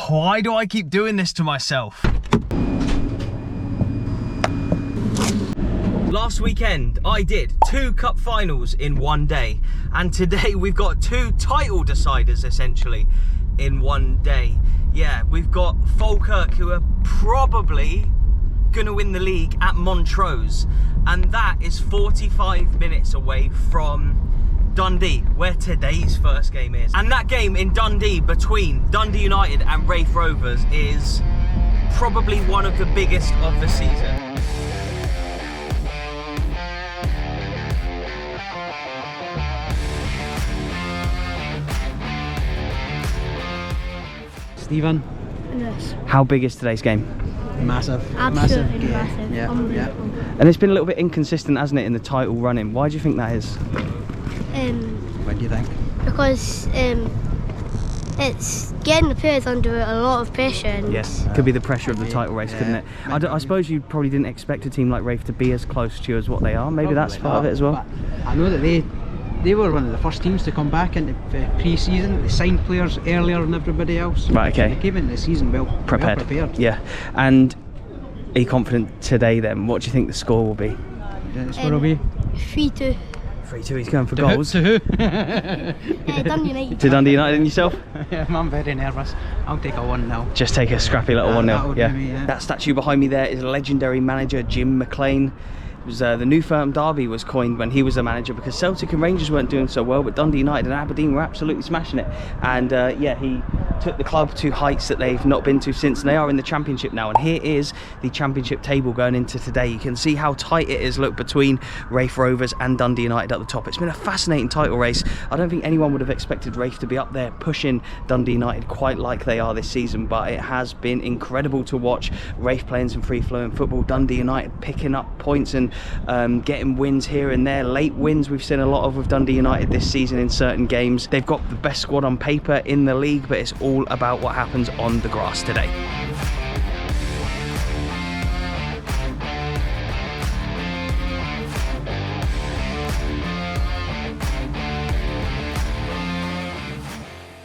Why do I keep doing this to myself? Last weekend, I did 2 cup finals in one day. And today we've got 2 title deciders, essentially, in one day. Yeah, we've got Falkirk, who are probably going to win the league at Montrose. And that is 45 minutes away from Dundee, where today's first game is. And that game in Dundee between Dundee United and Raith Rovers is probably one of the biggest of the season. Stephen? Yes. How big is today's game? Massive. Absolutely massive. massive. Yeah, Unbelievable. And it's been a little bit inconsistent, hasn't it, in the title running? Why do you think that is? What do you think? Because it's getting the players under a lot of pressure. And Yes, could be the pressure of the title race, couldn't it? I suppose you probably didn't expect a team like Raith to be as close to you as what they are. Maybe that's part of it as well. But I know that they were one of the first teams to come back into pre-season. They signed players earlier than everybody else. Right, okay. They came into the season well prepared. Yeah, and are you confident today then? What do you think the score will be? The score will be 3-2. 3-2, he's going for goals. To who? Dundee United. To Dundee United and yourself? Yeah, I'm very nervous. I'll take a 1-0. Just take a scrappy little 1-0. that would Yeah. be me, yeah. That statue behind me there is legendary manager Jim McLean. It was the New Firm Derby was coined when he was the manager because Celtic and Rangers weren't doing so well, but Dundee United and Aberdeen were absolutely smashing it. And yeah, he took the club to heights that they've not been to since, and they are in the Championship now. And here is the Championship table going into today. You can see how tight it is, look, between Raith Rovers and Dundee United at the top. It's been a fascinating title race. I don't think anyone would have expected Raith to be up there pushing Dundee United quite like they are this season, but it has been incredible to watch Raith playing some free-flowing football, Dundee United picking up points and getting wins here and there. Late wins we've seen a lot of with Dundee United this season in certain games. They've got the best squad on paper in the league, but it's all about what happens on the grass today.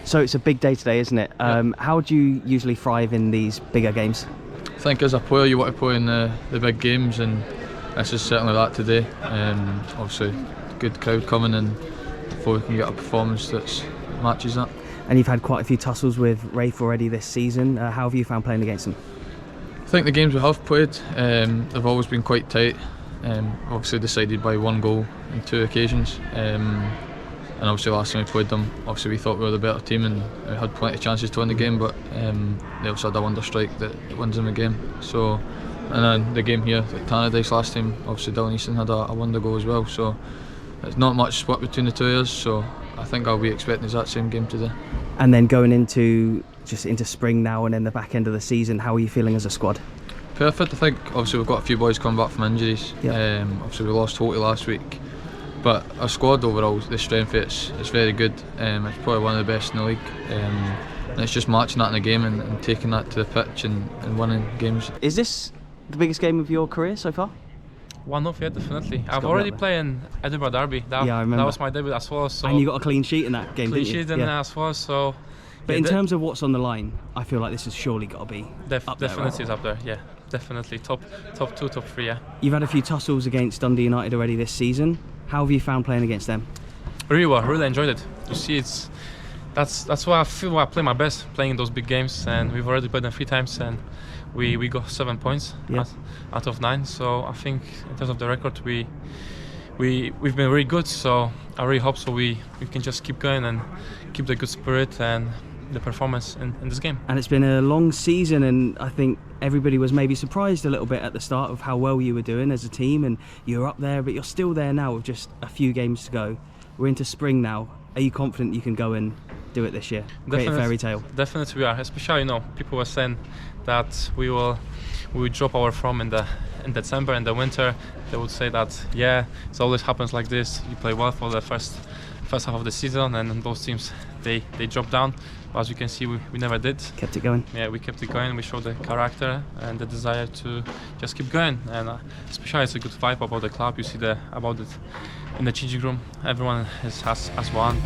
So it's a big day today, isn't it? How do you usually thrive in these bigger games? I think as a player you want to play in the big games, and this is certainly that today. Obviously good crowd coming, and hopefully we can get a performance that matches that. And you've had quite a few tussles with Raith already this season. How have you found playing against them? I think the games we have played, they've always been quite tight. Obviously decided by 1 goal on 2 occasions. And obviously last time we played them, obviously we thought we were the better team and we had plenty of chances to win the game, but they also had a wonder strike that wins them the game. So, and then the game here at Tannadice last time, obviously Dylan Easton had a wonder goal as well. So it's not much split between the 2 of us. So I think I'll be expecting that same game today. And then going into spring now and then the back end of the season, how are you feeling as a squad? Perfect. I think obviously we've got a few boys coming back from injuries. Yep. Obviously we lost Footy last week. But our squad overall, the strength it's very good. It's probably one of the best in the league. And it's just matching that in the game and taking that to the pitch and winning games. Is this the biggest game of your career so far? One of, yeah, definitely. I've got already that there. played in Edinburgh Derby. Yeah, I remember. That was my debut as well. So And you got a clean sheet in that game, clean didn't you? sheet in there as well. So, But yeah, in terms of what's on the line, I feel like this has surely got to be up there, definitely right? is up there. Yeah, definitely top 2, top 3. Yeah. You've had a few tussles against Dundee United already this season. How have you found playing against them? Really well. Really enjoyed it. You see, that's why I feel I play my best playing in those big games, and we've already played them 3 times, and we got 7 points out of 9. So I think in terms of the record, we've been really good. So I really hope so. We can just keep going and keep the good spirit and the performance in this game. And it's been a long season, and I think everybody was maybe surprised a little bit at the start of how well you were doing as a team, and you're up there, but you're still there now with just a few games to go. We're into spring now. Are you confident you can go and do it this year? Create a fairy tale? Definitely we are. Especially, people were saying that we will drop our form in December, in the winter. They would say that, yeah, it always happens like this. You play well for the first half of the season, and those teams they drop down. But as you can see, we never did. Kept it going. Yeah, we kept it going. We showed the character and the desire to just keep going. And especially, it's a good vibe about the club. You see about it in the changing room. Everyone has one.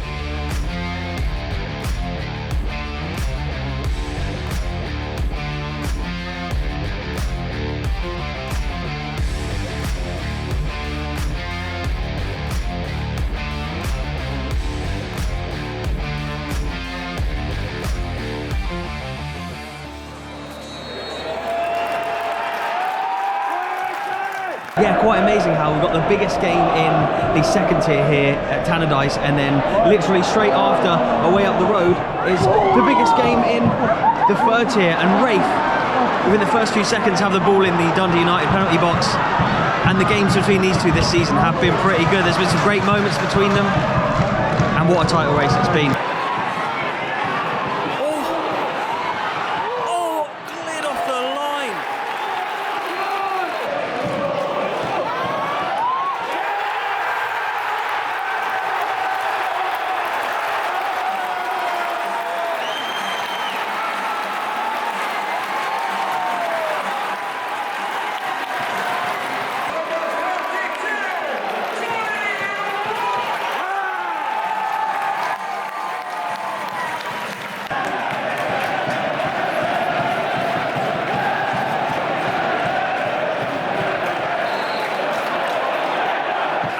quite amazing how we've got the biggest game in the second tier here at Tannadice, and then literally straight after, away up the road, is the biggest game in the third tier, and Raith, within the first few seconds, have the ball in the Dundee United penalty box. And the games between these two this season have been pretty good. There's been some great moments between them, and what a title race it's been. Oh, cleared off the line.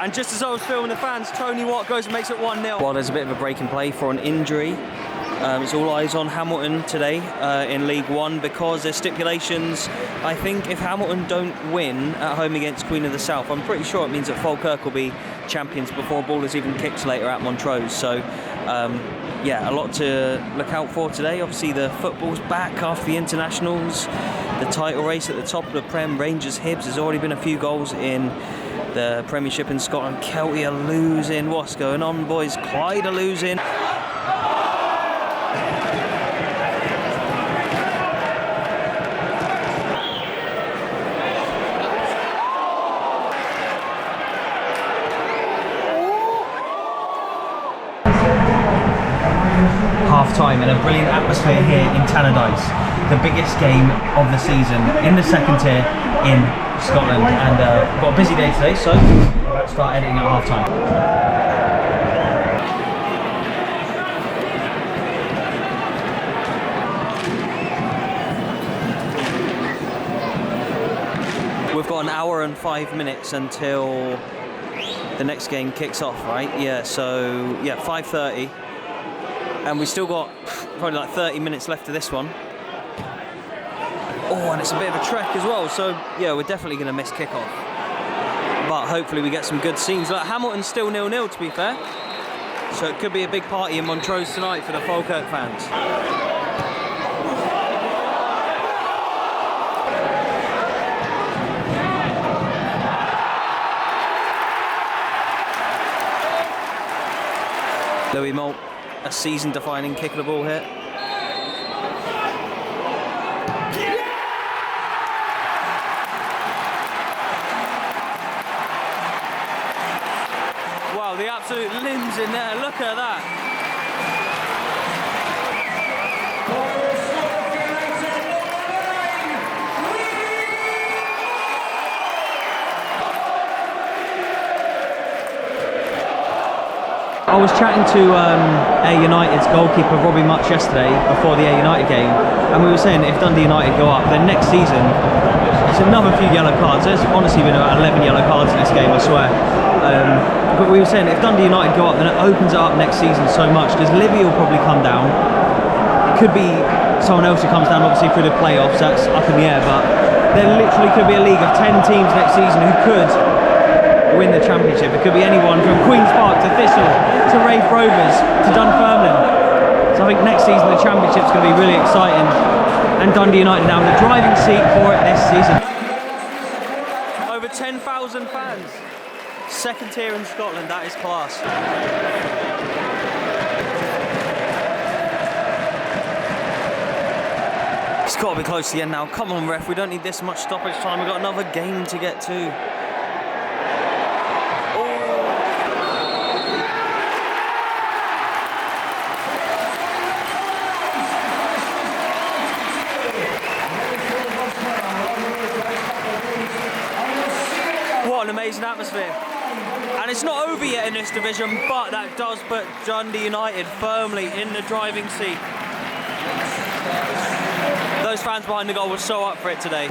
And just as I was filming the fans, Tony Watt goes and makes it 1-0. Well, there's a bit of a break in play for an injury. It's all eyes on Hamilton today in League One because there's stipulations. I think if Hamilton don't win at home against Queen of the South, I'm pretty sure it means that Falkirk will be champions before ball is even kicked later at Montrose. So, yeah, a lot to look out for today. Obviously, the football's back after the internationals. The title race at the top of the Prem, Rangers Hibs, there's already been a few goals in the Premiership in Scotland. Kelty are losing. What's going on, boys? Clyde are losing. Half-time in a brilliant atmosphere here in Tannadice. The biggest game of the season in the second tier in Scotland, and got a busy day today, so let's start editing at half-time. We've got an hour and 5 minutes until the next game kicks off, right? Yeah, so yeah, 5:30, and we still got probably like 30 minutes left of this one. Oh, and it's a bit of a trek as well, so yeah, we're definitely going to miss kickoff. But hopefully we get some good scenes. Like, Hamilton's still 0-0 to be fair, so it could be a big party in Montrose tonight for the Falkirk fans. Louis Moult, a season-defining kick of the ball here. Wow, the absolute limbs in there, look at that. I was chatting to Ayr United's goalkeeper Robbie Much yesterday before the Ayr United game, and we were saying that if Dundee United go up, then next season it's another few yellow cards. There's honestly been about 11 yellow cards in this game, I swear. But we were saying that if Dundee United go up, then it opens it up next season so much, because Livy will probably come down. It could be someone else who comes down, obviously through the playoffs, that's up in the air, but there literally could be a league of 10 teams next season who could win the championship. It could be anyone from Queen's Park to Thistle to Raith Rovers to Dunfermline. So I think next season the championship's going to be really exciting, and Dundee United now in the driving seat for it this season. Over 10,000 fans. Second tier in Scotland, that is class. It's got to be close to the end now. Come on, ref, we don't need this much stoppage time. We've got another game to get to. What an amazing atmosphere. And it's not over yet in this division, but that does put Dundee United firmly in the driving seat. Those fans behind the goal were so up for it today.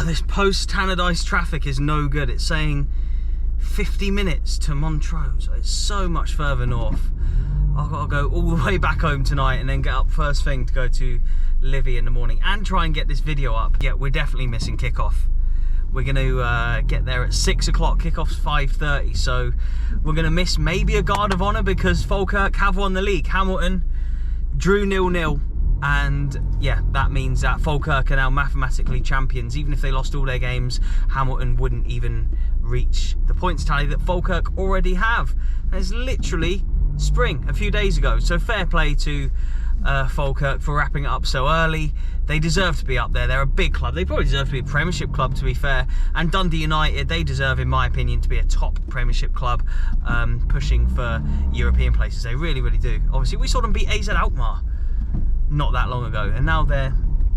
This post-Tannadice traffic is no good. It's saying 50 minutes to Montrose. It's so much further north. I've got to go all the way back home tonight and then get up first thing to go to Livy in the morning and try and get this video up. Yeah, we're definitely missing kickoff. We're going to get there at 6 o'clock, kickoff's 5:30, so we're going to miss maybe a guard of honour because Falkirk have won the league. Hamilton drew 0-0, and yeah, that means that Falkirk are now mathematically champions. Even if they lost all their games, Hamilton wouldn't even reach the points tally that Falkirk already have. There's literally spring a few days ago, so fair play to Falkirk for wrapping it up so early. They deserve to be up there. They're a big club. They probably deserve to be a Premiership club, to be fair. And Dundee United, they deserve, in my opinion, to be a top Premiership club, pushing for European places. They really, really do. Obviously, we saw them beat AZ Alkmaar not that long ago, and now they're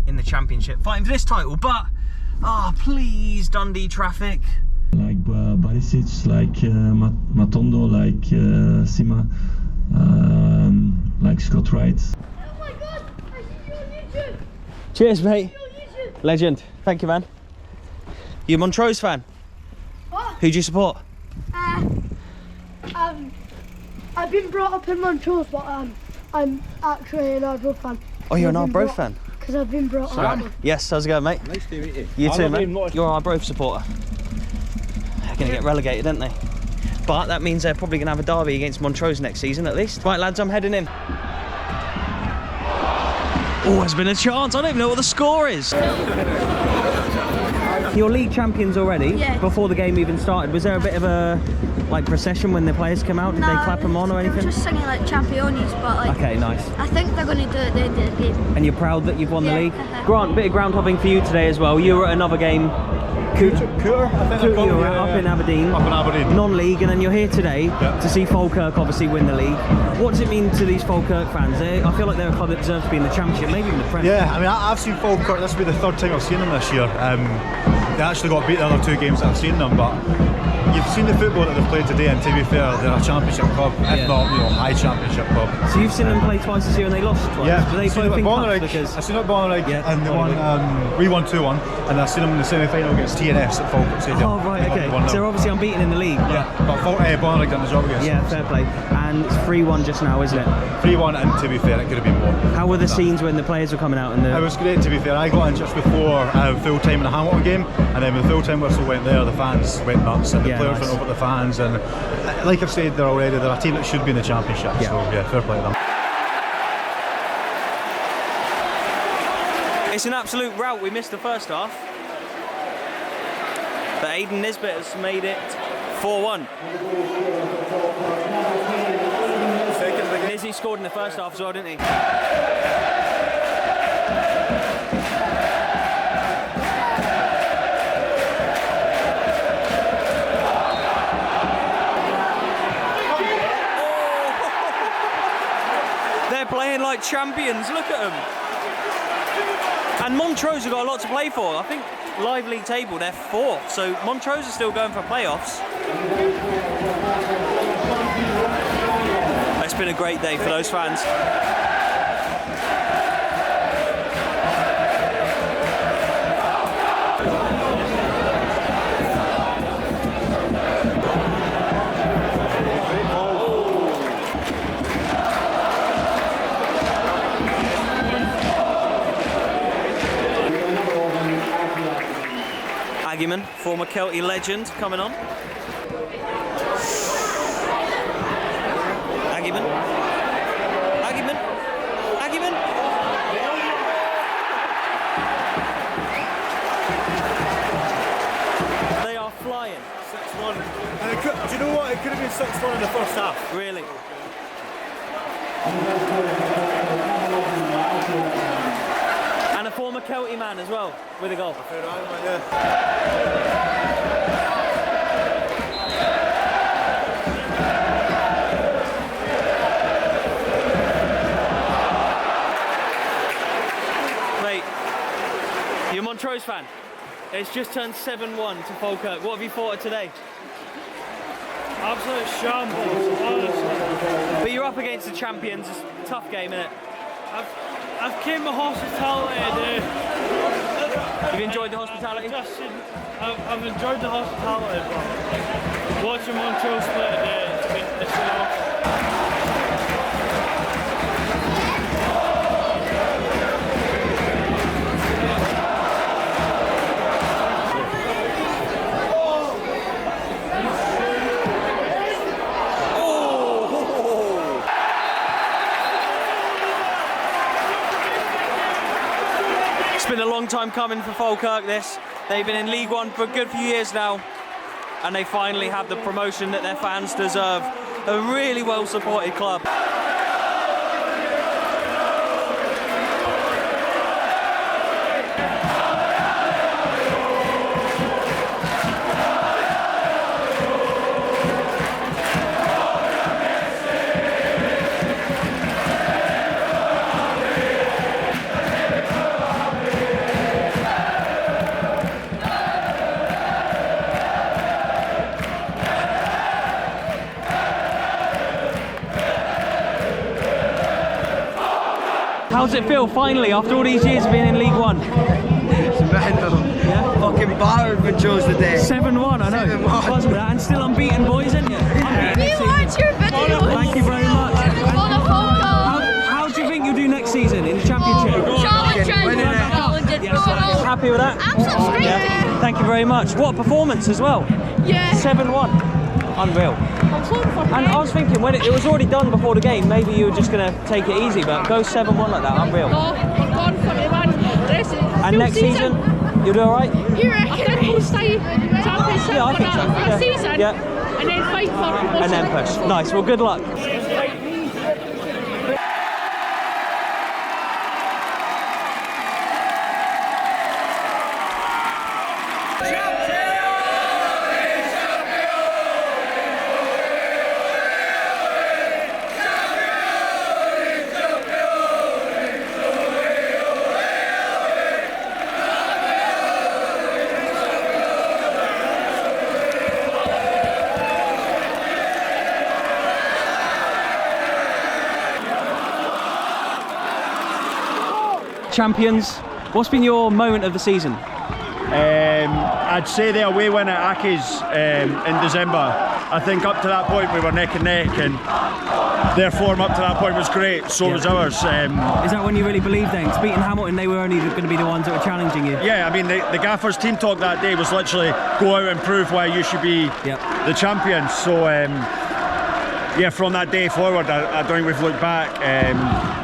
in the Championship fighting for this title. But please, Dundee traffic. Like Barisic, like Matondo, like Sima, like Scott Wright. Oh my god, I see you on YouTube. Cheers, mate. Legend. Thank you, man. You a Montrose fan? What? Who do you support? I've been brought up in Montrose, but I'm actually an Arbroath fan. Oh, you're an Arbroath fan? Because I've been brought up. Yes, how's it going, mate? Nice to meet you. You too, mate. You're an Arbroath supporter. They're going to get relegated, aren't they? But that means they're probably going to have a derby against Montrose next season, at least. Right, lads, I'm heading in. Oh, there's been a chance. I don't even know what the score is. You're league champions already. Yeah. Before the game even started, was there a bit of a procession when the players come out? Did they clap them on or They anything? were just singing like Championes, but like. Okay, nice. I think they're going to do it at the end of the game. And you're proud that you've won the Yeah. league? Grant, bit of ground hopping for you today as well. You were at another game. Cooter, I think You were up in Aberdeen. Up in Aberdeen. Non-league, and then you're here today to see Falkirk obviously win the league. What does it mean to these Falkirk fans? I feel like they're a club that deserves to be in the Championship, maybe even the Premier. Yeah, I mean, I've seen Falkirk. This will be the third time I've seen them this year. They actually got beat the other two games that I've seen them, but you've seen the football that they've played today, and to be fair, they're a Championship club, if not, high Championship club. So you've seen them play twice this year and they lost twice? Yeah, Do they I've seen them at Bonnyrigg. because I've seen them at Bonnyrigg, and they won. Bonnyrigg. We won 2-1, and I've seen them in the semi-final against TNS at Falkirk Stadium. Oh, right, okay. They won So they're obviously unbeaten in the league. yeah, but Bonnyrigg done the job against Yeah, fair play. And it's 3-1 just now, isn't it? 3-1, and to be fair, it could have been more. How were the scenes when the players were coming out? And It was great, to be fair. I got in just before full time in the Hamilton game, and then when the full time whistle went there, the fans went nuts, and the players went over the fans. And like I've said, they're a team that should be in the Championship. So yeah, fair play to them. It's an absolute rout. We missed the first half, but Aidan Nisbet has made it 4-1. Nizzy scored in the first half as well, didn't he? They're playing like champions. Look at them. And Montrose have got a lot to play for. I think live league table, they're 4th, so Montrose are still going for playoffs. It's been a great day for those fans. Agyeman, former Kelty legend, coming on. Agyeman. Agyeman. Agyeman. They are flying. 6-1. And do you know what? It could have been 6-1 in the first half. Really. And a former Kelty man as well, with a goal. Mate, you're a Montrose fan. It's just turned 7-1 to Falkirk. What have you thought of today? Absolute shambles, honestly. But you're up against the champions. It's a tough game, isn't it? I've came to hospitality today. You've enjoyed the hospitality? I've enjoyed the hospitality, but watching Montrose play today, it's been time coming for Falkirk, this. They've been in League One for a good few years now, and they finally have the promotion that their fans deserve. A really well supported club. How does it feel finally after all these years of being in League One? It's mental. Yeah? Fucking battered Montrose today. 7-1, I know. 7-1. Wasn't that? And still unbeaten, boys, isn't you? We watch your videos. Thank you very much. How do you think you'll do next season in the Championship? Happy with that? Absolutely. Yeah. Thank you very much. What a performance as well. Yeah. 7-1. Unreal. And I was thinking, when it was already done before the game, maybe you were just going to take it easy, but go 7-1 like that, unreal. No, we're gone for the one. And next season, you'll do alright? You reckon we'll stay Championship Yeah, I think so. for a season? Yeah. And then fight for promotion. And then push. Nice, well, good luck. Champions, what's been your moment of the season? I'd say the away win at Aki's in December. I think up to that point we were neck and neck, and their form up to that point was great, so was ours. Is that when you really believed then? 'Cause beating Hamilton, they were only going to be the ones that were challenging you. Yeah, I mean the Gaffer's team talk that day was literally go out and prove why you should be the champions. So yeah, from that day forward, I don't think we've looked back.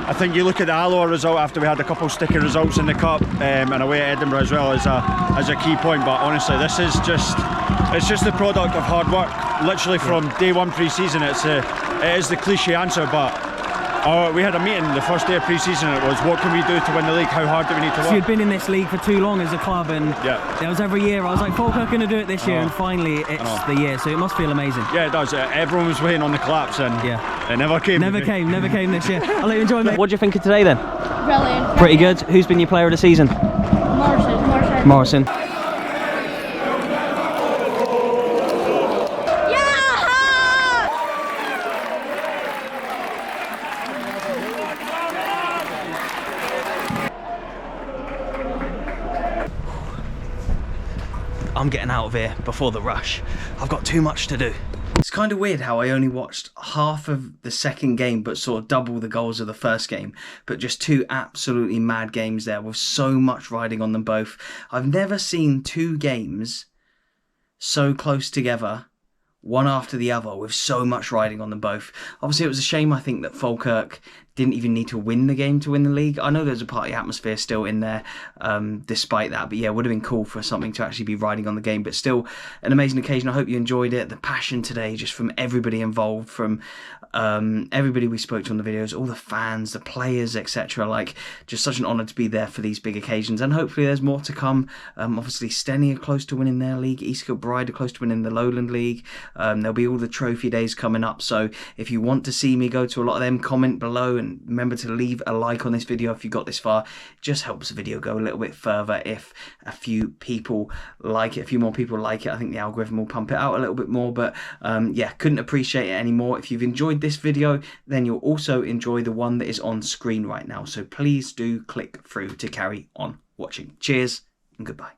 I think you look at the Alloa result after we had a couple sticky results in the Cup and away at Edinburgh as well as a key point. But honestly, this is it's just the product of hard work. Literally from day one pre-season, it is the cliche answer, but we had a meeting the first day of pre-season. It was, what can we do to win the league? How hard do we need to work? So you'd been in this league for too long as a club, and there was every year I was like, Falkirk going to do it this year, and finally it's the year. So it must feel amazing. Yeah, it does. Everyone was waiting on the collapse, and it never came. Never came this year. I'll let you enjoy it. What do you think of today then? Brilliant. Pretty good. Who's been your player of the season? Morrison. I'm getting out of here before the rush. I've got too much to do. It's kind of weird how I only watched half of the second game but saw double the goals of the first game. But just two absolutely mad games there with so much riding on them both. I've never seen two games so close together, one after the other, with so much riding on them both. Obviously it was a shame, I think, that Falkirk didn't even need to win the game to win the league. I know there's a party atmosphere still in there despite that, but yeah, it would have been cool for something to actually be riding on the game, but still an amazing occasion. I hope you enjoyed it. The passion today just from everybody involved, from everybody we spoke to on the videos, all the fans, the players, etc. Like, just such an honour to be there for these big occasions, and hopefully there's more to come. Obviously Steny are close to winning their league, East Kilbride are close to winning the Lowland League. There'll be all the trophy days coming up, so if you want to see me go to a lot of them, comment below, and remember to leave a like on this video if you got this far. It just helps the video go a little bit further if a few people like it, a few more people like it. I think the algorithm will pump it out a little bit more, but yeah, couldn't appreciate it anymore. If you've enjoyed this video, then you'll also enjoy the one that is on screen right now, so please do click through to carry on watching. Cheers and goodbye.